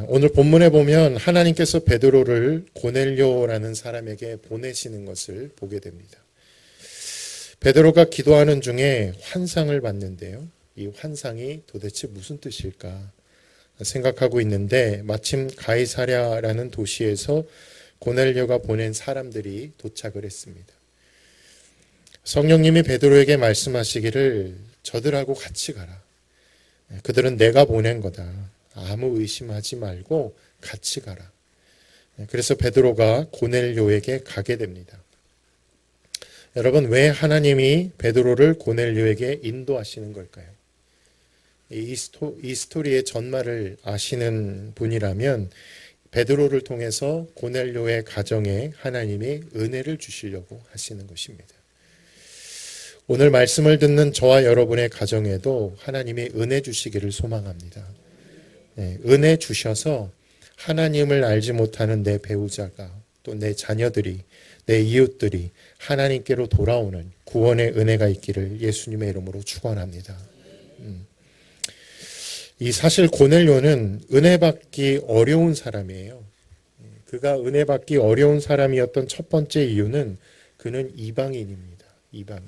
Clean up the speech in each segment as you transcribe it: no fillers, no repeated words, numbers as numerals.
오늘 본문에 보면 하나님께서 베드로를 고넬료라는 사람에게 보내시는 것을 보게 됩니다. 베드로가 기도하는 중에 환상을 봤는데요. 이 환상이 도대체 무슨 뜻일까 생각하고 있는데 마침 가이사랴라는 도시에서 고넬료가 보낸 사람들이 도착을 했습니다. 성령님이 베드로에게 말씀하시기를 저들하고 같이 가라. 그들은 내가 보낸 거다. 아무 의심하지 말고 같이 가라. 그래서 베드로가 고넬료에게 가게 됩니다. 여러분, 왜 하나님이 베드로를 고넬료에게 인도하시는 걸까요? 이 스토리의 전말을 아시는 분이라면 베드로를 통해서 고넬료의 가정에 하나님이 은혜를 주시려고 하시는 것입니다. 오늘 말씀을 듣는 저와 여러분의 가정에도 하나님이 은혜 주시기를 소망합니다. 은혜 주셔서 하나님을 알지 못하는 내 배우자가 또 내 자녀들이 내 이웃들이 하나님께로 돌아오는 구원의 은혜가 있기를 예수님의 이름으로 축원합니다. 이 사실 고넬료는 은혜 받기 어려운 사람이에요. 그가 은혜 받기 어려운 사람이었던 첫 번째 이유는 그는 이방인입니다. 이방인.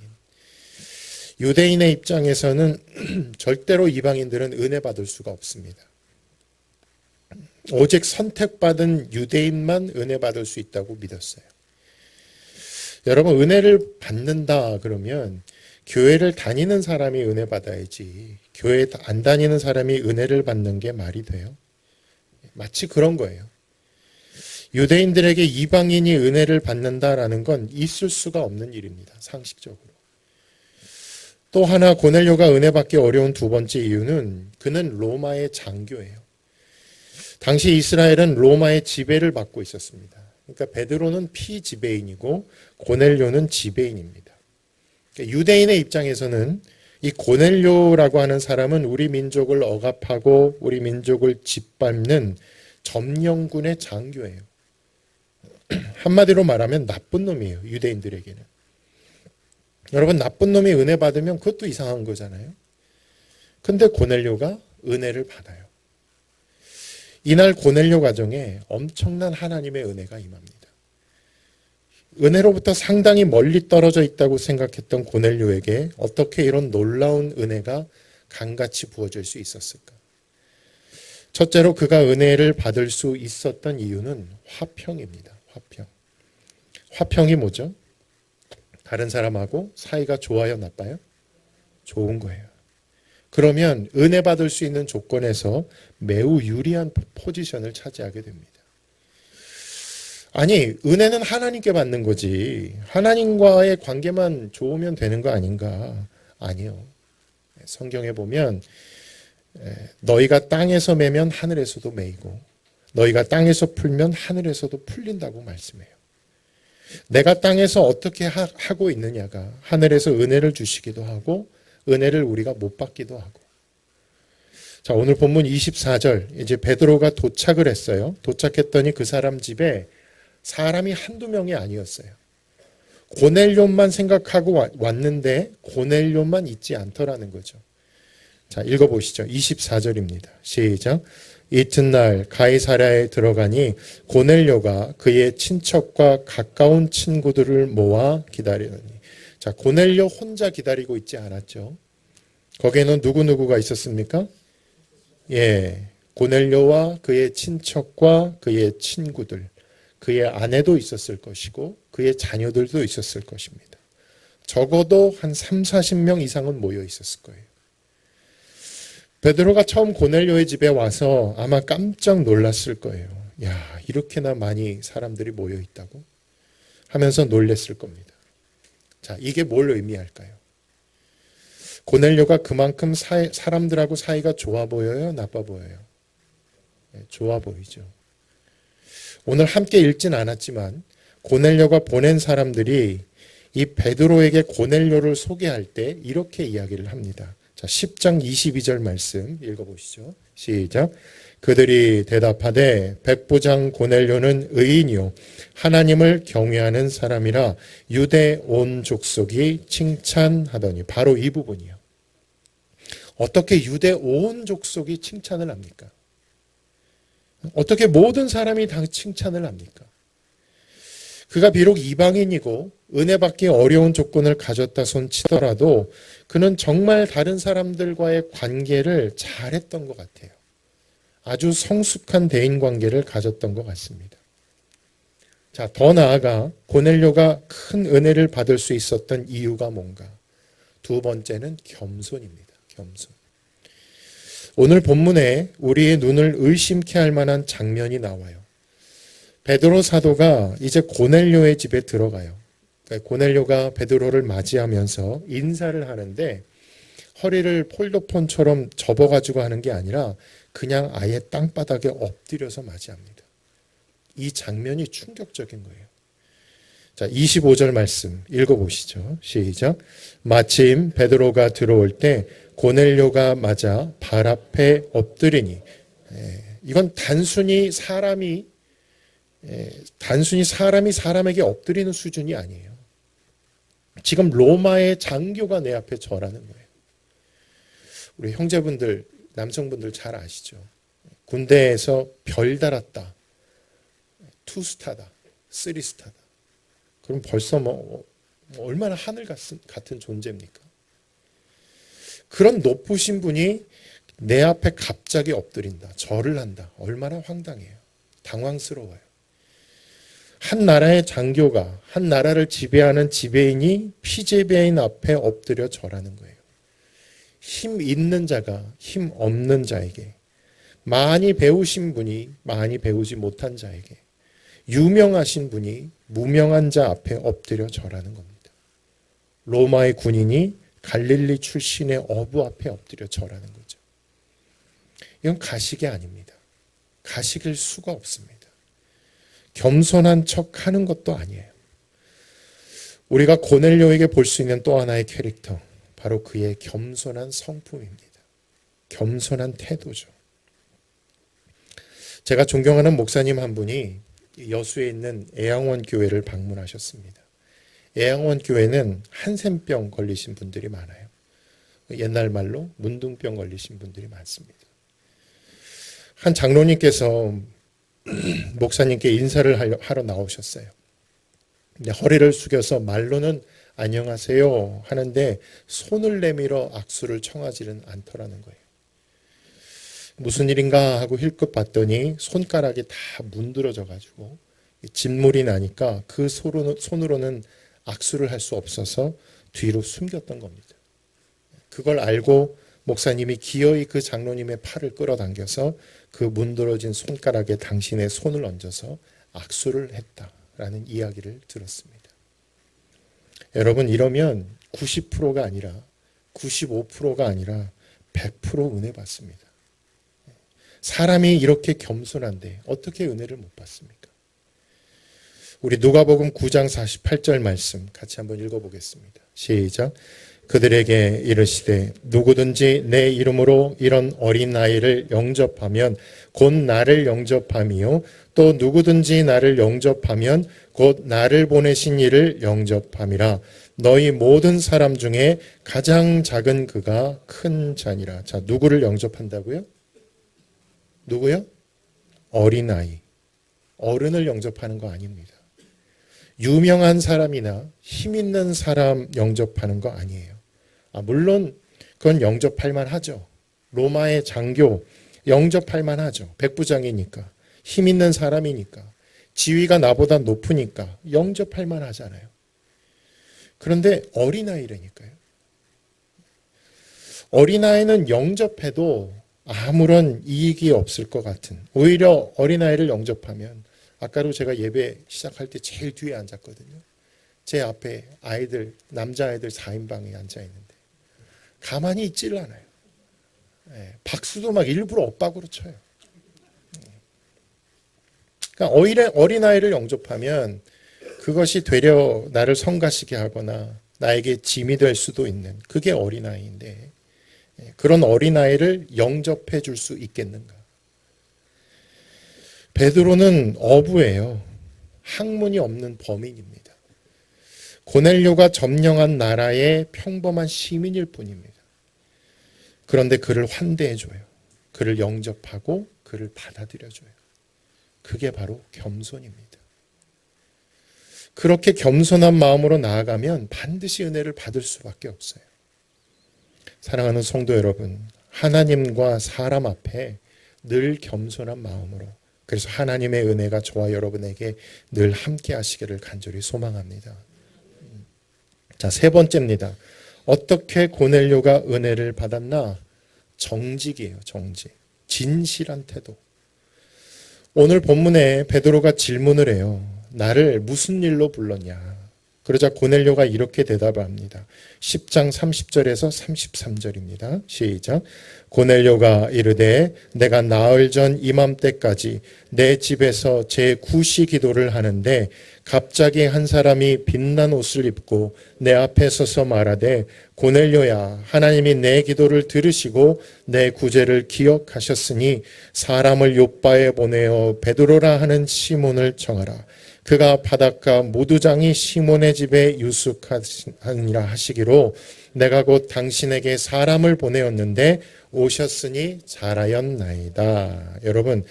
유대인의 입장에서는 절대로 이방인들은 은혜 받을 수가 없습니다. 오직 선택받은 유대인만 은혜 받을 수 있다고 믿었어요. 여러분, 은혜를 받는다 그러면 교회를 다니는 사람이 은혜 받아야지 교회 안 다니는 사람이 은혜를 받는 게 말이 돼요? 마치 그런 거예요. 유대인들에게 이방인이 은혜를 받는다라는 건 있을 수가 없는 일입니다. 상식적으로. 또 하나 고넬료가 은혜 받기 어려운 두 번째 이유는 그는 로마의 장교예요. 당시 이스라엘은 로마의 지배를 받고 있었습니다. 그러니까 베드로는 피지배인이고 고넬료는 지배인입니다. 그러니까 유대인의 입장에서는 이 고넬료라고 하는 사람은 우리 민족을 억압하고 우리 민족을 짓밟는 점령군의 장교예요. 한마디로 말하면 나쁜 놈이에요. 유대인들에게는. 여러분, 나쁜 놈이 은혜 받으면 그것도 이상한 거잖아요. 근데 고넬료가 은혜를 받아요. 이날 고넬료 가정에 엄청난 하나님의 은혜가 임합니다. 은혜로부터 상당히 멀리 떨어져 있다고 생각했던 고넬료에게 어떻게 이런 놀라운 은혜가 강같이 부어질 수 있었을까? 첫째로 그가 은혜를 받을 수 있었던 이유는 화평입니다. 화평. 화평이 뭐죠? 다른 사람하고 사이가 좋아요, 나빠요? 좋은 거예요. 그러면 은혜 받을 수 있는 조건에서 매우 유리한 포지션을 차지하게 됩니다. 아니, 은혜는 하나님께 받는 거지. 하나님과의 관계만 좋으면 되는 거 아닌가? 아니요. 성경에 보면 너희가 땅에서 매면 하늘에서도 매이고 너희가 땅에서 풀면 하늘에서도 풀린다고 말씀해요. 내가 땅에서 어떻게 하고 있느냐가 하늘에서 은혜를 주시기도 하고 은혜를 우리가 못 받기도 하고. 자, 오늘 본문 24절 이제 베드로가 도착을 했어요. 도착했더니 그 사람 집에 사람이 한두 명이 아니었어요. 고넬료만 생각하고 왔는데 고넬료만 있지 않더라는 거죠. 자, 읽어보시죠. 24절입니다. 시작. 이튿날 가이사랴에 들어가니 고넬료가 그의 친척과 가까운 친구들을 모아 기다리더니. 자, 고넬료 혼자 기다리고 있지 않았죠. 거기에는 누구누구가 있었습니까? 예, 고넬료와 그의 친척과 그의 친구들, 그의 아내도 있었을 것이고 그의 자녀들도 있었을 것입니다. 적어도 한 3, 40명 이상은 모여 있었을 거예요. 베드로가 처음 고넬료의 집에 와서 아마 깜짝 놀랐을 거예요. 야, 이렇게나 많이 사람들이 모여 있다고? 하면서 놀랬을 겁니다. 자, 이게 뭘 의미할까요? 고넬료가 그만큼 사람들하고 사이가 좋아 보여요? 나빠 보여요? 네, 좋아 보이죠. 오늘 함께 읽진 않았지만 고넬료가 보낸 사람들이 이 베드로에게 고넬료를 소개할 때 이렇게 이야기를 합니다. 자, 10장 22절 말씀 읽어보시죠. 시작. 그들이 대답하되 백부장 고넬료는 의인이요 하나님을 경외하는 사람이라 유대 온 족속이 칭찬하더니. 바로 이 부분이요. 어떻게 유대 온 족속이 칭찬을 합니까? 어떻게 모든 사람이 다 칭찬을 합니까? 그가 비록 이방인이고 은혜 받기 어려운 조건을 가졌다 손 치더라도 그는 정말 다른 사람들과의 관계를 잘했던 것 같아요. 아주 성숙한 대인 관계를 가졌던 것 같습니다. 자, 더 나아가 고넬료가 큰 은혜를 받을 수 있었던 이유가 뭔가? 두 번째는 겸손입니다. 겸손. 오늘 본문에 우리의 눈을 의심케 할 만한 장면이 나와요. 베드로 사도가 이제 고넬료의 집에 들어가요. 그러니까 고넬료가 베드로를 맞이하면서 인사를 하는데 허리를 폴더폰처럼 접어가지고 하는 게 아니라 그냥 아예 땅바닥에 엎드려서 맞이합니다. 이 장면이 충격적인 거예요. 자, 25절 말씀 읽어보시죠. 시작. 마침 베드로가 들어올 때 고넬료가 맞아 발 앞에 엎드리니, 이건 단순히 사람이 사람에게 엎드리는 수준이 아니에요. 지금 로마의 장교가 내 앞에 절하는 거예요. 우리 형제분들, 남성분들 잘 아시죠? 군대에서 별 달았다, 투스타다, 쓰리스타다. 그럼 벌써 얼마나 하늘 같은 존재입니까? 그런 높으신 분이 내 앞에 갑자기 엎드린다, 절을 한다. 얼마나 황당해요. 당황스러워요. 한 나라의 장교가 한 나라를 지배하는 지배인이 피지배인 앞에 엎드려 절하는 거예요. 힘 있는 자가 힘 없는 자에게, 많이 배우신 분이 많이 배우지 못한 자에게, 유명하신 분이 무명한 자 앞에 엎드려 절하는 겁니다. 로마의 군인이 갈릴리 출신의 어부 앞에 엎드려 절하는 거죠. 이건 가식이 아닙니다. 가식일 수가 없습니다. 겸손한 척 하는 것도 아니에요. 우리가 고넬료에게 볼 수 있는 또 하나의 캐릭터, 바로 그의 겸손한 성품입니다. 겸손한 태도죠. 제가 존경하는 목사님 한 분이 여수에 있는 애양원 교회를 방문하셨습니다. 애양원 교회는 한센병 걸리신 분들이 많아요. 옛날 말로 문둥병 걸리신 분들이 많습니다. 한 장로님께서 목사님께 인사를 하러 나오셨어요. 근데 허리를 숙여서 말로는 안녕하세요 하는데 손을 내밀어 악수를 청하지는 않더라는 거예요. 무슨 일인가 하고 힐끗 봤더니 손가락이 다 문드러져 가지고 진물이 나니까 그 손으로는 악수를 할 수 없어서 뒤로 숨겼던 겁니다. 그걸 알고 목사님이 기어이 그 장로님의 팔을 끌어당겨서 그 문드러진 손가락에 당신의 손을 얹어서 악수를 했다라는 이야기를 들었습니다. 여러분, 이러면 90%가 아니라 95%가 아니라 100% 은혜 받습니다. 사람이 이렇게 겸손한데 어떻게 은혜를 못 받습니까? 우리 누가복음 9장 48절 말씀 같이 한번 읽어보겠습니다. 시작. 그들에게 이르시되 누구든지 내 이름으로 이런 어린 아이를 영접하면 곧 나를 영접함이요 또 누구든지 나를 영접하면 곧 나를 보내신 이를 영접함이라. 너희 모든 사람 중에 가장 작은 그가 큰 자니라. 자, 누구를 영접한다고요? 누구요? 어린아이. 어른을 영접하는 거 아닙니다. 유명한 사람이나 힘 있는 사람 영접하는 거 아니에요. 물론 그건 영접할 만하죠. 로마의 장교 영접할 만하죠. 백부장이니까, 힘 있는 사람이니까, 지위가 나보다 높으니까 영접할 만하잖아요. 그런데 어린아이라니까요. 어린아이는 영접해도 아무런 이익이 없을 것 같은, 오히려 어린아이를 영접하면, 아까도 제가 예배 시작할 때 제일 뒤에 앉았거든요. 제 앞에 아이들, 남자아이들 4인방에 앉아있는데 가만히 있질 않아요. 박수도 막 일부러 엇박으로 쳐요. 그러니까 오히려 어린아이를 영접하면 그것이 되려 나를 성가시게 하거나 나에게 짐이 될 수도 있는, 그게 어린아이인데 그런 어린아이를 영접해 줄 수 있겠는가? 베드로는 어부예요. 학문이 없는 범인입니다. 고넬료가 점령한 나라의 평범한 시민일 뿐입니다. 그런데 그를 환대해줘요. 그를 영접하고 그를 받아들여줘요. 그게 바로 겸손입니다. 그렇게 겸손한 마음으로 나아가면 반드시 은혜를 받을 수밖에 없어요. 사랑하는 성도 여러분, 하나님과 사람 앞에 늘 겸손한 마음으로, 그래서 하나님의 은혜가 저와 여러분에게 늘 함께 하시기를 간절히 소망합니다. 자, 세 번째입니다. 어떻게 고넬료가 은혜를 받았나? 정직이에요, 정직. 진실한 태도. 오늘 본문에 베드로가 질문을 해요. 나를 무슨 일로 불렀냐? 그러자 고넬료가 이렇게 대답을 합니다. 10장 30절에서 33절입니다. 시작. 고넬료가 이르되 내가 나흘 전 이맘때까지 내 집에서 제9시 기도를 하는데 갑자기 한 사람이 빛난 옷을 입고 내 앞에 서서 말하되 고넬료야, 하나님이 내 기도를 들으시고 내 구제를 기억하셨으니 사람을 욥바에 보내어 베드로라 하는 시몬을 청하라. 그가 바닷가 모두장이 시몬의 집에 유숙하니라 하시기로 내가 곧 당신에게 사람을 보내었는데 오셨으니 잘하였나이다. 여러분,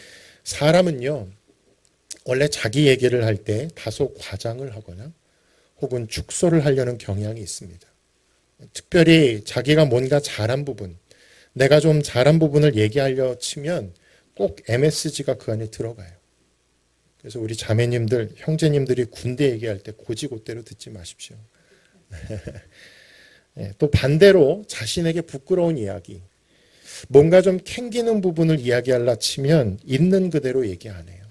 사람은요, 원래 자기 얘기를 할 때 다소 과장을 하거나 혹은 축소를 하려는 경향이 있습니다. 특별히 자기가 뭔가 잘한 부분, 내가 좀 잘한 부분을 얘기하려 치면 꼭 MSG가 그 안에 들어가요. 그래서 우리 자매님들, 형제님들이 군대 얘기할 때 고지고대로 듣지 마십시오. 또 반대로 자신에게 부끄러운 이야기, 뭔가 좀 캥기는 부분을 이야기하려 치면 있는 그대로 얘기 안 해요.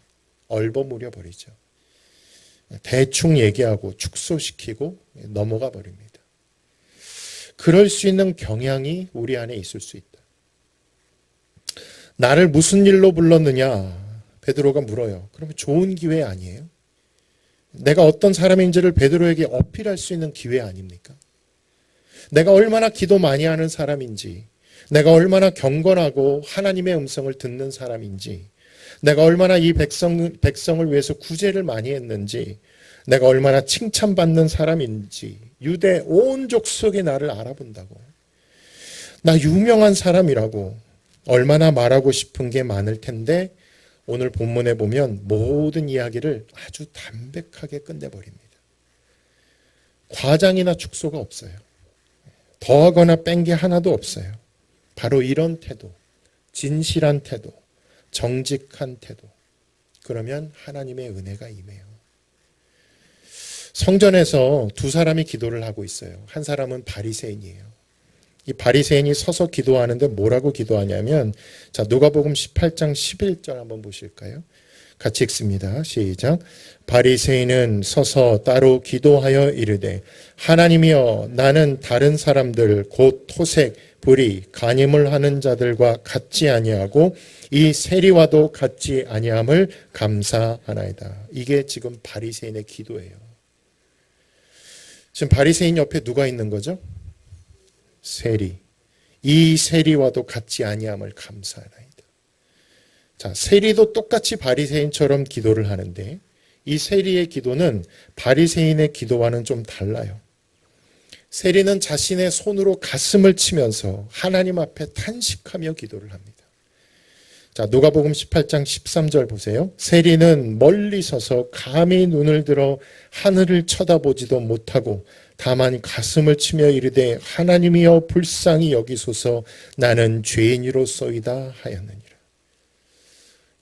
얼버무려 버리죠. 대충 얘기하고 축소시키고 넘어가 버립니다. 그럴 수 있는 경향이 우리 안에 있을 수 있다. 나를 무슨 일로 불렀느냐? 베드로가 물어요. 그러면 좋은 기회 아니에요? 내가 어떤 사람인지를 베드로에게 어필할 수 있는 기회 아닙니까? 내가 얼마나 기도 많이 하는 사람인지, 내가 얼마나 경건하고 하나님의 음성을 듣는 사람인지, 내가 얼마나 이 백성을 위해서 구제를 많이 했는지, 내가 얼마나 칭찬받는 사람인지 유대 온 족속이 나를 알아본다고, 나 유명한 사람이라고 얼마나 말하고 싶은 게 많을 텐데 오늘 본문에 보면 모든 이야기를 아주 담백하게 끝내버립니다. 과장이나 축소가 없어요. 더하거나 뺀 게 하나도 없어요. 바로 이런 태도, 진실한 태도, 정직한 태도. 그러면 하나님의 은혜가 임해요. 성전에서 두 사람이 기도를 하고 있어요. 한 사람은 바리새인이에요. 이 바리새인이 서서 기도하는데 뭐라고 기도하냐면, 자, 누가복음 18장 11절 한번 보실까요? 같이 읽습니다. 시작. 바리새인은 서서 따로 기도하여 이르되 하나님이여, 나는 다른 사람들 곧 토색, 불의, 간임을 하는 자들과 같지 아니하고 이 세리와도 같지 아니함을 감사하나이다. 이게 지금 바리새인의 기도예요. 지금 바리새인 옆에 누가 있는 거죠? 세리. 이 세리와도 같지 아니함을 감사하나이다. 자, 세리도 똑같이 바리새인처럼 기도를 하는데 이 세리의 기도는 바리새인의 기도와는 좀 달라요. 세리는 자신의 손으로 가슴을 치면서 하나님 앞에 탄식하며 기도를 합니다. 자, 누가복음 18장 13절 보세요. 세리는 멀리 서서 감히 눈을 들어 하늘을 쳐다보지도 못하고 다만 가슴을 치며 이르되 하나님이여 불쌍히 여기소서, 나는 죄인이로소이다 하였느니라.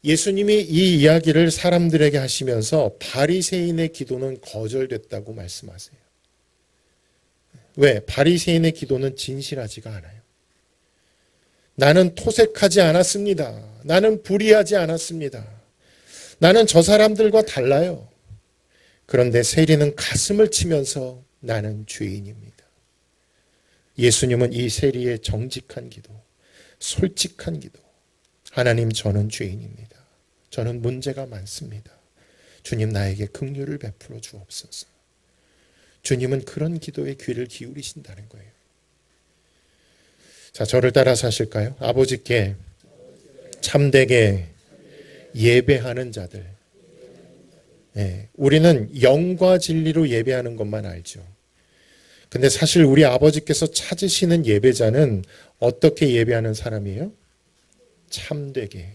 예수님이 이 이야기를 사람들에게 하시면서 바리새인의 기도는 거절됐다고 말씀하세요. 왜? 바리새인의 기도는 진실하지가 않아요. 나는 토색하지 않았습니다. 나는 불의하지 않았습니다. 나는 저 사람들과 달라요. 그런데 세리는 가슴을 치면서 나는 죄인입니다. 예수님은 이 세리의 정직한 기도, 솔직한 기도, 하나님, 저는 죄인입니다. 저는 문제가 많습니다. 주님, 나에게 긍휼을 베풀어 주옵소서. 주님은 그런 기도에 귀를 기울이신다는 거예요. 자, 저를 따라서 하실까요? 아버지께 참되게 예배하는 자들. 네, 우리는 영과 진리로 예배하는 것만 알죠. 근데 사실 우리 아버지께서 찾으시는 예배자는 어떻게 예배하는 사람이에요? 참되게,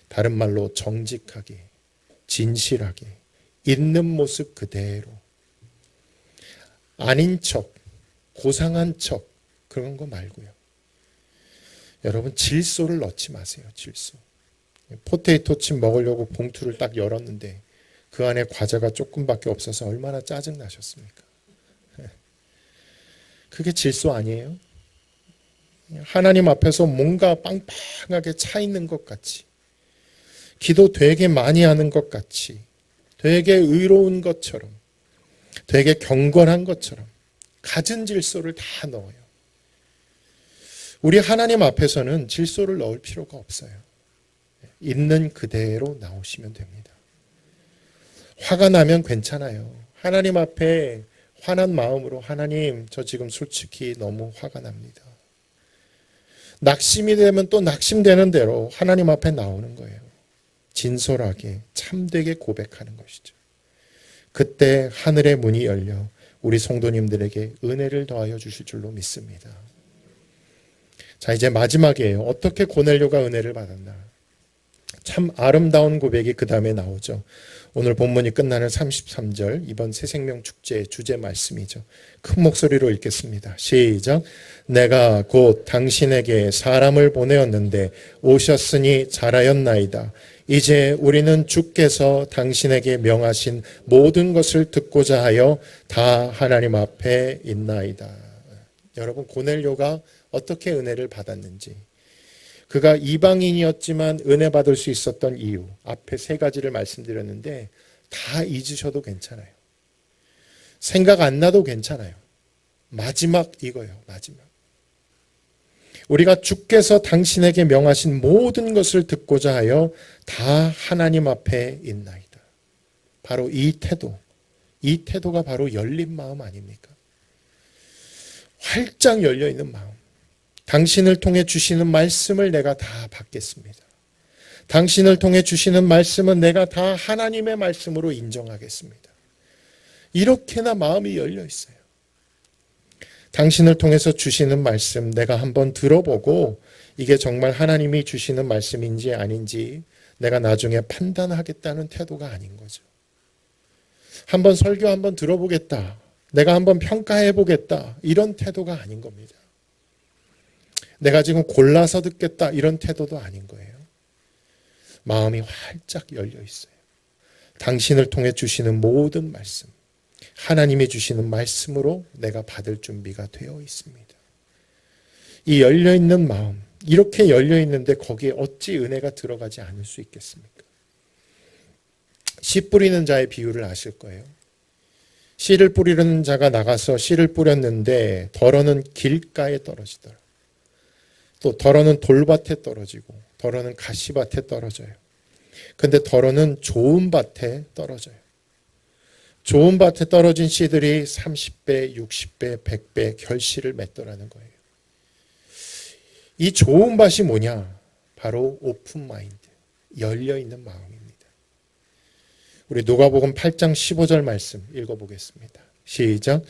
다른 말로 정직하게, 진실하게 있는 모습 그대로 아닌 척, 고상한 척 그런 거 말고요. 여러분 질소를 넣지 마세요. 질소. 포테이토 칩 먹으려고 봉투를 딱 열었는데 그 안에 과자가 조금밖에 없어서 얼마나 짜증 나셨습니까? 그게 질소 아니에요? 하나님 앞에서 뭔가 빵빵하게 차 있는 것 같이, 기도 되게 많이 하는 것 같이, 되게 의로운 것처럼, 되게 경건한 것처럼 갖은 질소를 다 넣어요. 우리 하나님 앞에서는 질소를 넣을 필요가 없어요. 있는 그대로 나오시면 됩니다. 화가 나면 괜찮아요. 하나님 앞에 화난 마음으로 하나님, 저 지금 솔직히 너무 화가 납니다. 낙심이 되면 또 낙심되는 대로 하나님 앞에 나오는 거예요. 진솔하게 참되게 고백하는 것이죠. 그때 하늘의 문이 열려 우리 성도님들에게 은혜를 더하여 주실 줄로 믿습니다. 자, 이제 마지막이에요. 어떻게 고넬료가 은혜를 받았나? 참 아름다운 고백이 그 다음에 나오죠. 오늘 본문이 끝나는 33절, 이번 새생명 축제의 주제 말씀이죠. 큰 목소리로 읽겠습니다. 시작. 내가 곧 당신에게 사람을 보내었는데 오셨으니 잘하였나이다. 이제 우리는 주께서 당신에게 명하신 모든 것을 듣고자 하여 다 하나님 앞에 있나이다. 여러분, 고넬료가 어떻게 은혜를 받았는지, 그가 이방인이었지만 은혜 받을 수 있었던 이유, 앞에 세 가지를 말씀드렸는데 다 잊으셔도 괜찮아요. 생각 안 나도 괜찮아요. 마지막 이거예요. 마지막. 우리가 주께서 당신에게 명하신 모든 것을 듣고자 하여 다 하나님 앞에 있나이다. 바로 이 태도가 바로 열린 마음 아닙니까? 활짝 열려있는 마음. 당신을 통해 주시는 말씀을 내가 다 받겠습니다. 당신을 통해 주시는 말씀은 내가 다 하나님의 말씀으로 인정하겠습니다. 이렇게나 마음이 열려 있어요. 당신을 통해서 주시는 말씀 내가 한번 들어보고 이게 정말 하나님이 주시는 말씀인지 아닌지 내가 나중에 판단하겠다는 태도가 아닌 거죠. 한번 설교 한번 들어보겠다. 내가 한번 평가해 보겠다. 이런 태도가 아닌 겁니다. 내가 지금 골라서 듣겠다. 이런 태도도 아닌 거예요. 마음이 활짝 열려 있어요. 당신을 통해 주시는 모든 말씀, 하나님이 주시는 말씀으로 내가 받을 준비가 되어 있습니다. 이 열려있는 마음, 이렇게 열려있는데 거기에 어찌 은혜가 들어가지 않을 수 있겠습니까? 씨 뿌리는 자의 비유를 아실 거예요. 씨를 뿌리는 자가 나가서 씨를 뿌렸는데 덜어는 길가에 떨어지더라. 또 덜어는 돌밭에 떨어지고 덜어는 가시밭에 떨어져요. 근데 덜어는 좋은 밭에 떨어져요. 좋은 밭에 떨어진 씨들이 30배, 60배, 100배 결실을 맺더라는 거예요. 이 좋은 밭이 뭐냐? 바로 오픈 마인드, 열려있는 마음입니다. 우리 누가복음 8장 15절 말씀 읽어보겠습니다. 시작.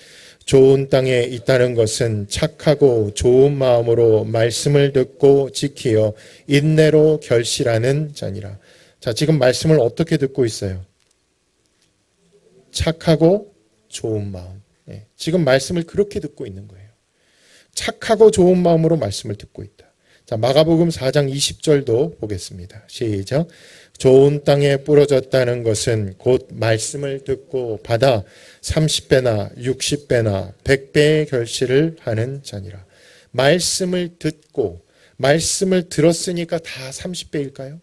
좋은 땅에 있다는 것은 착하고 좋은 마음으로 말씀을 듣고 지키어 인내로 결실하는 자니라. 자, 지금 말씀을 어떻게 듣고 있어요? 착하고 좋은 마음. 네, 지금 말씀을 그렇게 듣고 있는 거예요. 착하고 좋은 마음으로 말씀을 듣고 있다. 자, 마가복음 4장 20절도 보겠습니다. 시작. 좋은 땅에 부러졌다는 것은 곧 말씀을 듣고 받아 30배나 60배나 100배의 결실을 하는 자니라. 말씀을 듣고, 말씀을 들었으니까 다 30배일까요?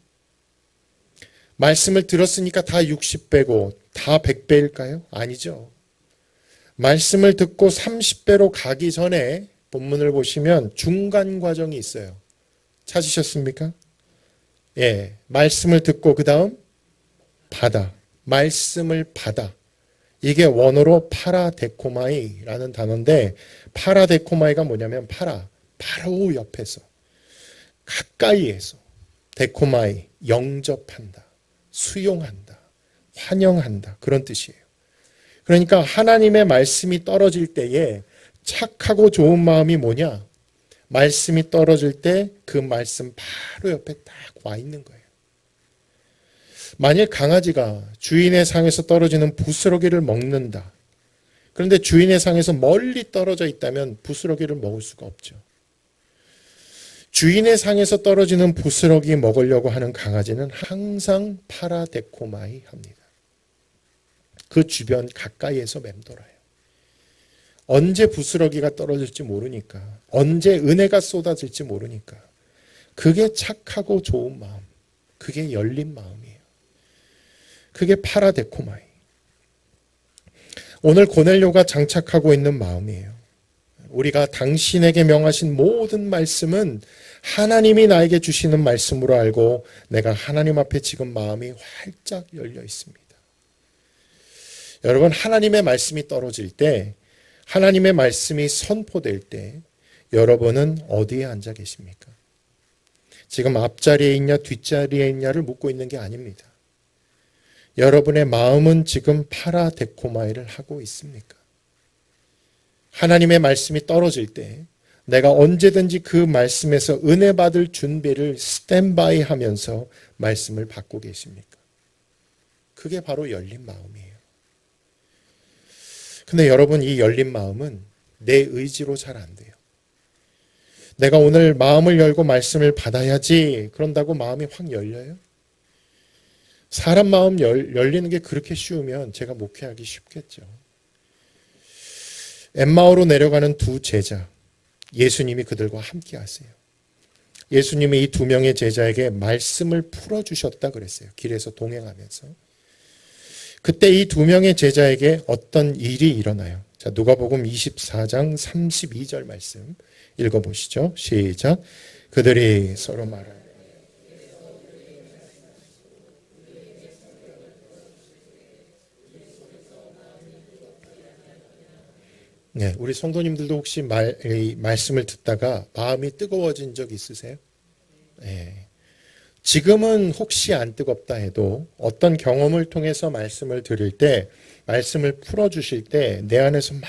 말씀을 들었으니까 다 60배고 다 100배일까요? 아니죠. 말씀을 듣고 30배로 가기 전에 본문을 보시면 중간 과정이 있어요. 찾으셨습니까? 예, 말씀을 듣고 그 다음 받아, 말씀을 받아. 이게 원어로 파라데코마이라는 단어인데 파라데코마이가 뭐냐면 바로 옆에서, 가까이에서, 데코마이, 영접한다, 수용한다, 환영한다, 그런 뜻이에요. 그러니까 하나님의 말씀이 떨어질 때에 착하고 좋은 마음이 뭐냐? 말씀이 떨어질 때 그 말씀 바로 옆에 딱 와 있는 거예요. 만일 강아지가 주인의 상에서 떨어지는 부스러기를 먹는다. 그런데 주인의 상에서 멀리 떨어져 있다면 부스러기를 먹을 수가 없죠. 주인의 상에서 떨어지는 부스러기 먹으려고 하는 강아지는 항상 파라데코마이 합니다. 그 주변 가까이에서 맴돌아요. 언제 부스러기가 떨어질지 모르니까, 언제 은혜가 쏟아질지 모르니까. 그게 착하고 좋은 마음, 그게 열린 마음이에요. 그게 파라데코마이. 오늘 고넬료가 장착하고 있는 마음이에요. 우리가 당신에게 명하신 모든 말씀은 하나님이 나에게 주시는 말씀으로 알고 내가 하나님 앞에 지금 마음이 활짝 열려 있습니다. 여러분, 하나님의 말씀이 떨어질 때, 하나님의 말씀이 선포될 때 여러분은 어디에 앉아 계십니까? 지금 앞자리에 있냐 뒷자리에 있냐를 묻고 있는 게 아닙니다. 여러분의 마음은 지금 파라데코마이를 하고 있습니까? 하나님의 말씀이 떨어질 때 내가 언제든지 그 말씀에서 은혜 받을 준비를 스탠바이 하면서 말씀을 받고 계십니까? 그게 바로 열린 마음이에요. 근데 여러분, 이 열린 마음은 내 의지로 잘 안 돼요. 내가 오늘 마음을 열고 말씀을 받아야지 그런다고 마음이 확 열려요? 사람 마음 열리는 게 그렇게 쉬우면 제가 목회하기 쉽겠죠. 엠마오로 내려가는 두 제자, 예수님이 그들과 함께 하세요. 예수님이 이 두 명의 제자에게 말씀을 풀어주셨다 그랬어요. 길에서 동행하면서. 그때 이 두 명의 제자에게 어떤 일이 일어나요. 자, 누가복음 24장 32절 말씀 읽어보시죠. 시작. 그들이 서로 말하여 네, 우리 성도님들도 혹시 말씀을 듣다가 마음이 뜨거워진 적 있으세요? 네. 지금은 혹시 안 뜨겁다 해도 어떤 경험을 통해서 말씀을 들을 때, 말씀을 풀어주실 때 내 안에서 막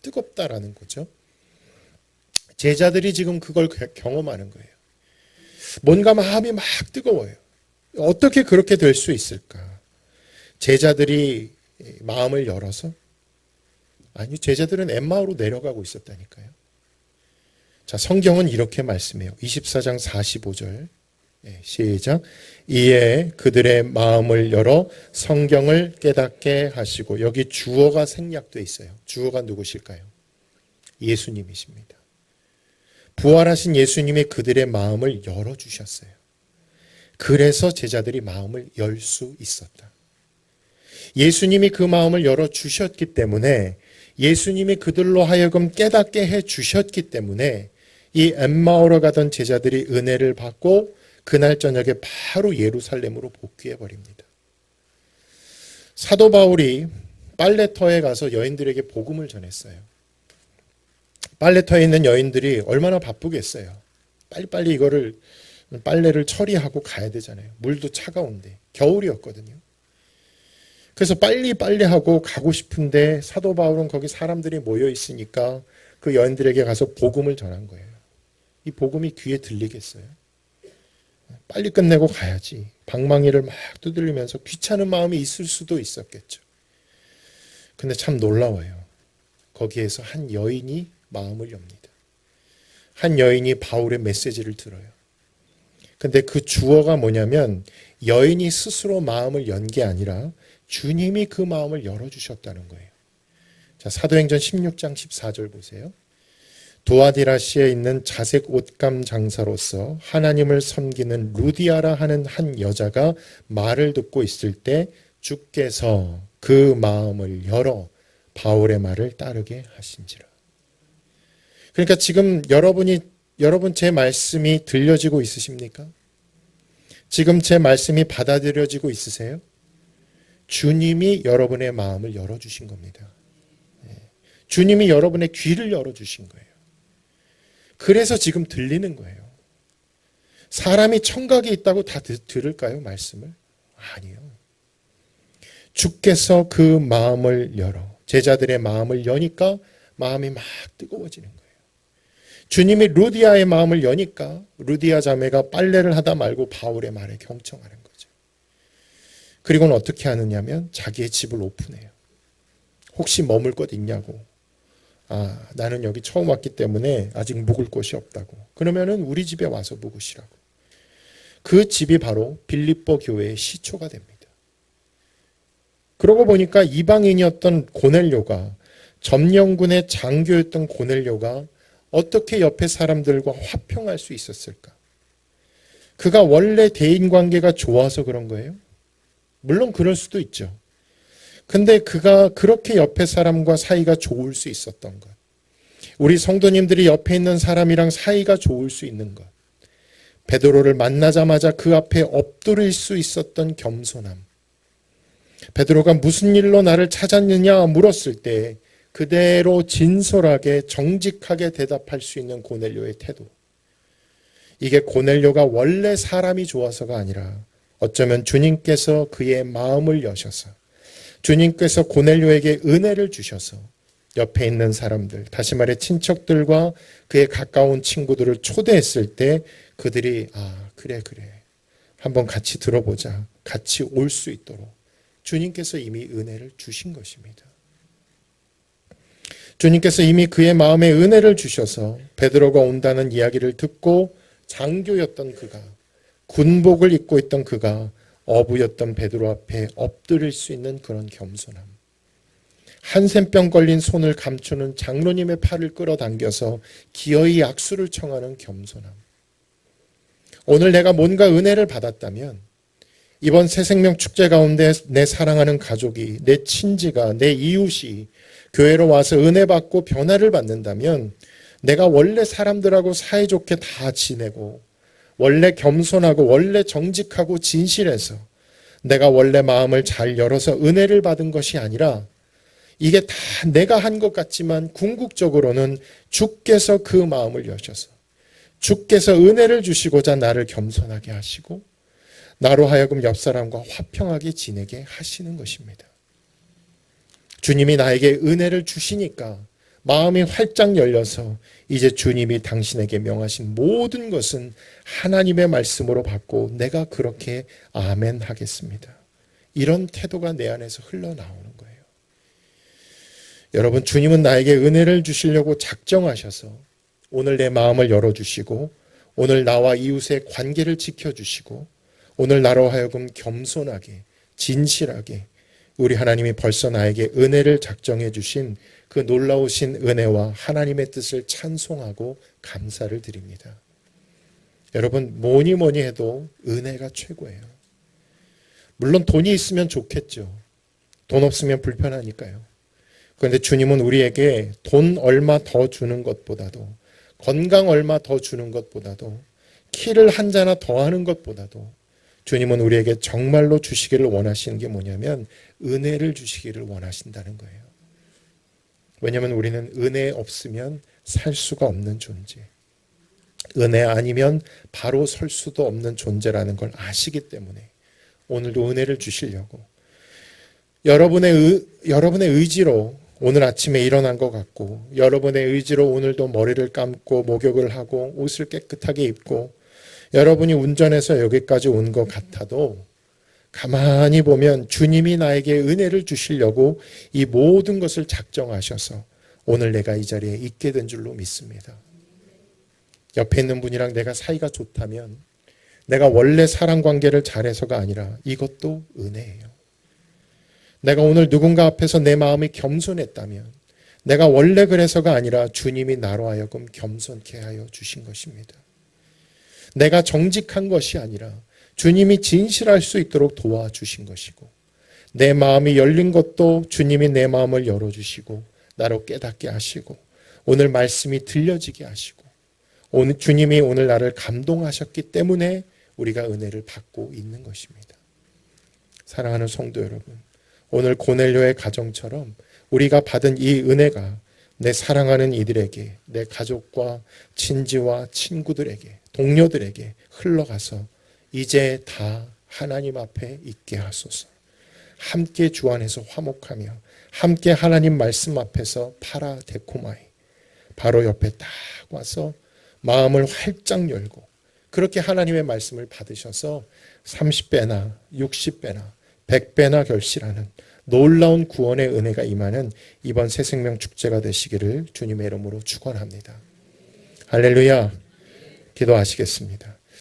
뜨겁다라는 거죠. 제자들이 지금 그걸 경험하는 거예요. 뭔가 마음이 막 뜨거워요. 어떻게 그렇게 될 수 있을까? 제자들이 마음을 열어서? 아니, 제자들은 엠마오로 내려가고 있었다니까요. 자, 성경은 이렇게 말씀해요. 24장 45절. 시작. 이에 그들의 마음을 열어 성경을 깨닫게 하시고, 여기 주어가 생략되어 있어요. 주어가 누구실까요? 예수님이십니다. 부활하신 예수님이 그들의 마음을 열어주셨어요. 그래서 제자들이 마음을 열 수 있었다. 예수님이 그 마음을 열어주셨기 때문에, 예수님이 그들로 하여금 깨닫게 해주셨기 때문에 이 엠마오로 가던 제자들이 은혜를 받고 그날 저녁에 바로 예루살렘으로 복귀해 버립니다. 사도 바울이 빨레터에 가서 여인들에게 복음을 전했어요. 빨레터에 있는 여인들이 얼마나 바쁘겠어요. 빨리빨리 이거를 빨래를 처리하고 가야 되잖아요. 물도 차가운데 겨울이었거든요. 그래서 빨리 하고 가고 싶은데 사도 바울은 거기 사람들이 모여 있으니까 그 여인들에게 가서 복음을 전한 거예요. 이 복음이 귀에 들리겠어요? 빨리 끝내고 가야지. 방망이를 막 두드리면서 귀찮은 마음이 있을 수도 있었겠죠. 근데 참 놀라워요. 거기에서 한 여인이 마음을 엽니다. 한 여인이 바울의 메시지를 들어요. 근데 그 주어가 뭐냐면 여인이 스스로 마음을 연 게 아니라 주님이 그 마음을 열어주셨다는 거예요. 자, 사도행전 16장 14절 보세요. 두아디라시에 있는 자색 옷감 장사로서 하나님을 섬기는 루디아라 하는 한 여자가 말을 듣고 있을 때 주께서 그 마음을 열어 바울의 말을 따르게 하신지라. 그러니까 지금 여러분 제 말씀이 들려지고 있으십니까? 지금 제 말씀이 받아들여지고 있으세요? 주님이 여러분의 마음을 열어주신 겁니다. 주님이 여러분의 귀를 열어주신 거예요. 그래서 지금 들리는 거예요. 사람이 청각이 있다고 다 들을까요? 말씀을? 아니요. 주께서 그 마음을 열어 제자들의 마음을 여니까 마음이 막 뜨거워지는 거예요. 주님이 루디아의 마음을 여니까 루디아 자매가 빨래를 하다 말고 바울의 말에 경청하는 거죠. 그리고는 어떻게 하느냐면 자기의 집을 오픈해요. 혹시 머물 곳 있냐고. 나는 여기 처음 왔기 때문에 아직 묵을 곳이 없다고. 그러면은 우리 집에 와서 묵으시라고. 그 집이 바로 빌립보 교회의 시초가 됩니다. 그러고 보니까 이방인이었던 고넬료가, 점령군의 장교였던 고넬료가 어떻게 옆에 사람들과 화평할 수 있었을까? 그가 원래 대인관계가 좋아서 그런 거예요? 물론 그럴 수도 있죠. 근데 그가 그렇게 옆에 사람과 사이가 좋을 수 있었던 것. 우리 성도님들이 옆에 있는 사람이랑 사이가 좋을 수 있는 것. 베드로를 만나자마자 그 앞에 엎드릴 수 있었던 겸손함. 베드로가 무슨 일로 나를 찾았느냐 물었을 때 그대로 진솔하게 정직하게 대답할 수 있는 고넬료의 태도. 이게 고넬료가 원래 사람이 좋아서가 아니라 어쩌면 주님께서 그의 마음을 여셔서, 주님께서 고넬료에게 은혜를 주셔서 옆에 있는 사람들, 다시 말해 친척들과 그의 가까운 친구들을 초대했을 때 그들이 그래 한번 같이 들어보자, 같이 올 수 있도록 주님께서 이미 은혜를 주신 것입니다. 주님께서 이미 그의 마음에 은혜를 주셔서 베드로가 온다는 이야기를 듣고 장교였던 그가, 군복을 입고 있던 그가 어부였던 베드로 앞에 엎드릴 수 있는 그런 겸손함. 한센병 걸린 손을 감추는 장로님의 팔을 끌어당겨서 기어이 악수를 청하는 겸손함. 오늘 내가 뭔가 은혜를 받았다면 이번 새생명 축제 가운데 내 사랑하는 가족이, 내 친지가, 내 이웃이 교회로 와서 은혜 받고 변화를 받는다면 내가 원래 사람들하고 사이좋게 다 지내고 원래 겸손하고 원래 정직하고 진실해서 내가 원래 마음을 잘 열어서 은혜를 받은 것이 아니라 이게 다 내가 한 것 같지만 궁극적으로는 주께서 그 마음을 여셔서 주께서 은혜를 주시고자 나를 겸손하게 하시고 나로 하여금 옆 사람과 화평하게 지내게 하시는 것입니다. 주님이 나에게 은혜를 주시니까 마음이 활짝 열려서 이제 주님이 당신에게 명하신 모든 것은 하나님의 말씀으로 받고 내가 그렇게 아멘 하겠습니다. 이런 태도가 내 안에서 흘러나오는 거예요. 여러분, 주님은 나에게 은혜를 주시려고 작정하셔서 오늘 내 마음을 열어주시고 오늘 나와 이웃의 관계를 지켜주시고 오늘 나로 하여금 겸손하게 진실하게 우리 하나님이 벌써 나에게 은혜를 작정해 주신 그 놀라우신 은혜와 하나님의 뜻을 찬송하고 감사를 드립니다. 여러분, 뭐니 해도 은혜가 최고예요. 물론 돈이 있으면 좋겠죠. 돈 없으면 불편하니까요. 그런데 주님은 우리에게 돈 얼마 더 주는 것보다도, 건강 얼마 더 주는 것보다도, 키를 한 자나 더 하는 것보다도 주님은 우리에게 정말로 주시기를 원하시는 게 뭐냐면 은혜를 주시기를 원하신다는 거예요. 왜냐하면 우리는 은혜 없으면 살 수가 없는 존재, 은혜 아니면 바로 설 수도 없는 존재라는 걸 아시기 때문에 오늘도 은혜를 주시려고 여러분의 의지로 오늘 아침에 일어난 것 같고 여러분의 의지로 오늘도 머리를 감고 목욕을 하고 옷을 깨끗하게 입고 여러분이 운전해서 여기까지 온 것 같아도 가만히 보면 주님이 나에게 은혜를 주시려고 이 모든 것을 작정하셔서 오늘 내가 이 자리에 있게 된 줄로 믿습니다. 옆에 있는 분이랑 내가 사이가 좋다면 내가 원래 사람 관계를 잘해서가 아니라 이것도 은혜예요. 내가 오늘 누군가 앞에서 내 마음이 겸손했다면 내가 원래 그래서가 아니라 주님이 나로 하여금 겸손케 하여 주신 것입니다. 내가 정직한 것이 아니라 주님이 진실할 수 있도록 도와주신 것이고 내 마음이 열린 것도 주님이 내 마음을 열어주시고 나로 깨닫게 하시고 오늘 말씀이 들려지게 하시고 오늘 주님이 오늘 나를 감동하셨기 때문에 우리가 은혜를 받고 있는 것입니다. 사랑하는 성도 여러분, 오늘 고넬료의 가정처럼 우리가 받은 이 은혜가 내 사랑하는 이들에게, 내 가족과 친지와 친구들에게, 동료들에게 흘러가서 이제 다 하나님 앞에 있게 하소서. 함께 주 안에서 화목하며 함께 하나님 말씀 앞에서 파라데코마이 바로 옆에 딱 와서 마음을 활짝 열고 그렇게 하나님의 말씀을 받으셔서 30배나 60배나 100배나 결실하는 놀라운 구원의 은혜가 임하는 이번 새생명 축제가 되시기를 주님의 이름으로 축원합니다. 할렐루야. 기도하시겠습니다.